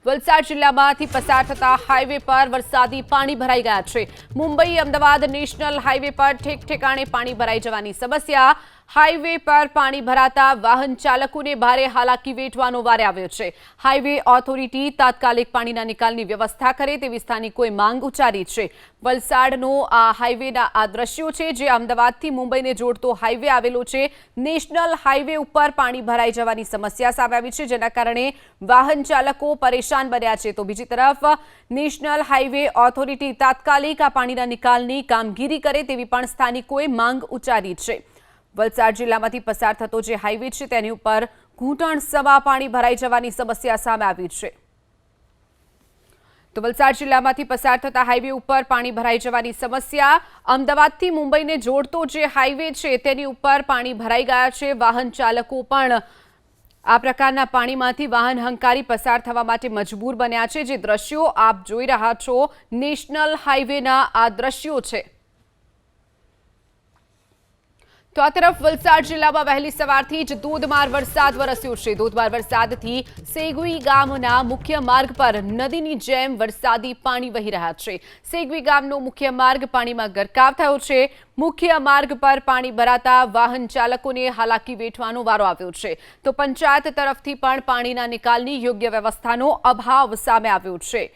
વલસાડ જિલ્લામાંથી પસાર થતા હાઈવે પર વરસાદી પાણી ભરાઈ ગયા છે। મુંબઈ અમદાવાદ નેશનલ હાઈવે પર ઠેક ઠેકાણે પાણી ભરાઈ જવાની સમસ્યા। હાઈવે પર પાણી ભરાતા વાહન ચાલકોને ભારે હાલાકી વેઠવાનો વારો આવ્યો છે। હાઈવે ઓથોરિટી તાત્કાલિક પાણીના નિકાલની વ્યવસ્થા કરે તેવી સ્થાનિકોએ માંગ ઉચ્ચારી છે। વલસાડનો આ હાઈવેના આ દ્રશ્યો છે જે અમદાવાદથી મુંબઈને જોડતો હાઈવે આવેલો છે। નેશનલ હાઈવે ઉપર પાણી ભરાઈ જવાની સમસ્યા સામે આવી છે, જેના કારણે વાહન ચાલકો પરેશાન બન્યા છે। તો બીજી તરફ નેશનલ હાઈવે ઓથોરિટી તાત્કાલિક આ પાણીના નિકાલની કામગીરી કરે તેવી પણ સ્થાનિકોએ માંગ ઉચ્ચારી છે। વલસાડ જિલ્લામાંથી પસાર થતો જે હાઈવે છે તેની ઉપર ઘૂંટણ સમા પાણી ભરાઈ જવાની સમસ્યા સામે આવી છે। તો વલસાડ જિલ્લામાંથી પસાર થતા હાઈવે ઉપર પાણી ભરાઈ જવાની સમસ્યા। અમદાવાદથી મુંબઈને જોડતો જે હાઈવે છે તેની ઉપર પાણી ભરાઈ ગયા છે। વાહન ચાલકો પણ આ પ્રકારના પાણીમાંથી વાહન હંકારી પસાર થવા માટે મજબૂર બન્યા છે। જે દ્રશ્યો આપ જોઈ રહ્યા છો નેશનલ હાઈવેના આ દ્રશ્યો છે। તો આ તરફ વલસાડ જિલ્લામાં વહેલી સવારથી જ ધોધમાર વરસાદ વરસ્યો છે। ધોધમાર વરસાદથી સેગવી ગામના મુખ્ય માર્ગ પર નદીની જેમ વરસાદી પાણી વહી રહ્યા છે। સેગવી ગામનો મુખ્ય માર્ગ પાણીમાં ગરકાવ થયો છે। મુખ્ય માર્ગ પર પાણી ભરાતા વાહન ચાલકોને હાલાકી વેઠવાનો વારો આવ્યો છે। તો પંચાયત તરફથી પણ પાણીના નિકાલની યોગ્ય વ્યવસ્થાનો અભાવ સામે આવ્યો છે।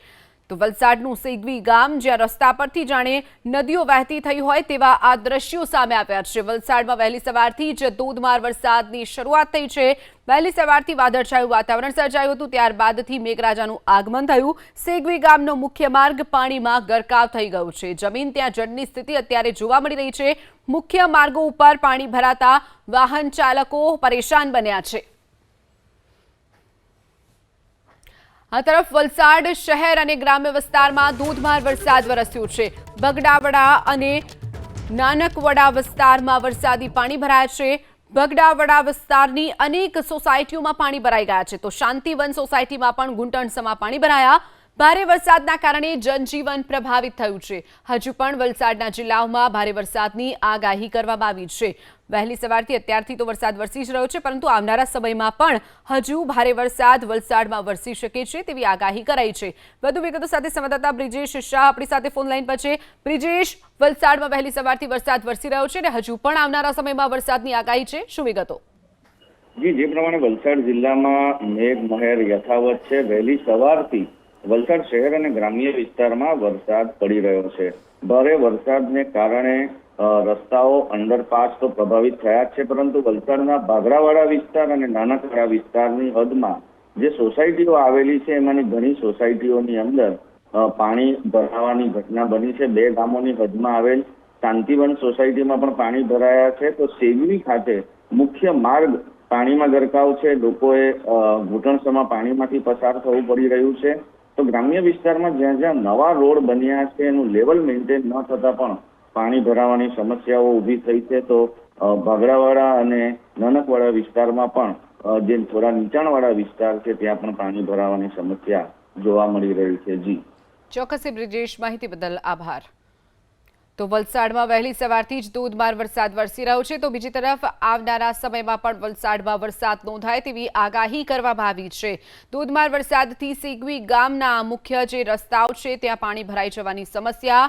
તો વલસાડનું સેગવી ગામ જ્યાં રસ્તા પરથી જાણે નદીઓ વહેતી થઈ હોય તેવા આ દ્રશ્યો સામે આવ્યા છે। વલસાડમાં વહેલી સવારથી જ ધોધમાર વરસાદની શરૂઆત થઈ છે। વહેલી સવારથી વાદળછાયું વાતાવરણ સર્જાયું હતું, ત્યારબાદથી મેઘરાજાનું આગમન થયું। સેગવી ગામનો મુખ્ય માર્ગ પાણીમાં ગરકાવ થઈ ગયો છે। જમીન ત્યાં જળની સ્થિતિ અત્યારે જોવા મળી રહી છે। મુખ્ય માર્ગો ઉપર પાણી ભરાતા વાહન ચાલકો પરેશાન બન્યા છે। આ તરફ વલસાડ શહેર અને ગ્રામ્ય વિસ્તારમાં ધોધમાર વરસાદ વરસ્યો છે। બગડાવડા અને નાનકવડા વિસ્તારમાં વરસાદી પાણી ભરાયા છે। બગડાવડા વિસ્તારની અનેક સોસાયટીઓમાં પાણી ભરાઈ ગયા છે। તો શાંતિવન સોસાયટીમાં પણ ઘૂંટણસમા પાણી ભરાયા। ભારે વરસાદના કારણે જનજીવન પ્રભાવિત થયું છે। હજુ પણ વલસાડના જિલ્લાઓમાં ભારે વરસાદની આગાહી કરવામાં આવી છે। વહેલી સવારથી અત્યારથી તો વરસાદ વરસી જ રહ્યો છે, પરંતુ આવનારા સમયમાં પણ હજુ ભારે વરસાદ વલસાડમાં વરસી શકે છે તેવી આગાહી કરાઈ છે। વધુ વિગતો સાથે સંવાદદાતા બ્રિજેશ શાહ આપણી સાથે ફોન લાઈન પર છે। બ્રિજેશ, વલસાડમાં વહેલી સવારથી વરસાદ વરસી રહ્યો છે અને હજુ પણ આવનારા સમયમાં વરસાદની આગાહી છે, શું વિગતો? જી, જે પ્રમાણે વલસાડ જિલ્લામાં મેઘમહેર યથાવત છે। વહેલી સવારથી વલસાડ શહેર અને ગ્રામ્ય વિસ્તારમાં વરસાદ પડી રહ્યો છે। ભારે વરસાદને કારણે રસ્તાઓ અંડરપાસ તો પ્રભાવિત થયા છે, પરંતુ વલસાડના બાગડાવાડા વિસ્તાર અને નાનકવાડા વિસ્તારની હદમાં જે સોસાયટીઓ આવેલી છે એમાંની ઘણી સોસાયટીઓની અંદર પાણી ભરાવાની ઘટના બની છે। બે ગામોની હદમાં આવેલ શાંતિવન સોસાયટીમાં પણ પાણી ભરાયા છે। તો સેગવી ખાતે મુખ્ય માર્ગ પાણીમાં ગરકાવ છે। લોકોએ ઘૂંટણસમા પાણીમાંથી પસાર થવું પડી રહ્યું છે। તો ગ્રામ્ય વિસ્તારમાં જ્યાં જ્યાં નવા રોડ બન્યા છે એનું લેવલ મેન્ટેન ન થતા પણ પાણી ભરાવાની સમસ્યાઓ ઊભી થઈ છે। તો બાગડાવાડા અને નાનકવાડા વિસ્તારમાં પણ જે થોડા નીચાણવાળા વિસ્તાર છે ત્યાં પણ પાણી ભરાવાની સમસ્યા જોવા મળી રહી છે। જી ચોક્કસ બ્રિજેશ, માહિતી બદલ આભાર। તો વલસાડમાં વહેલી સવારથી જ ધોધમાર વરસાદ વરસી રહ્યો છે। તો બીજી તરફ આવનારા સમયમાં પણ વલસાડમાં વરસાદ નોંધાય તેવી આગાહી કરવામાં આવી છે। ધોધમાર વરસાદથી સેગવી ગામના મુખ્ય જે રસ્તાઓ છે ત્યાં પાણી ભરાઈ જવાની સમસ્યા।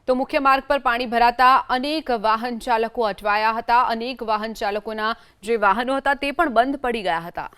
તો મુખ્ય માર્ગ પર પાણી ભરાતા અનેક વાહન ચાલકો અટવાયા હતા। અનેક વાહન ચાલકોના જે વાહનો હતા તે પણ બંધ પડી ગયા હતા।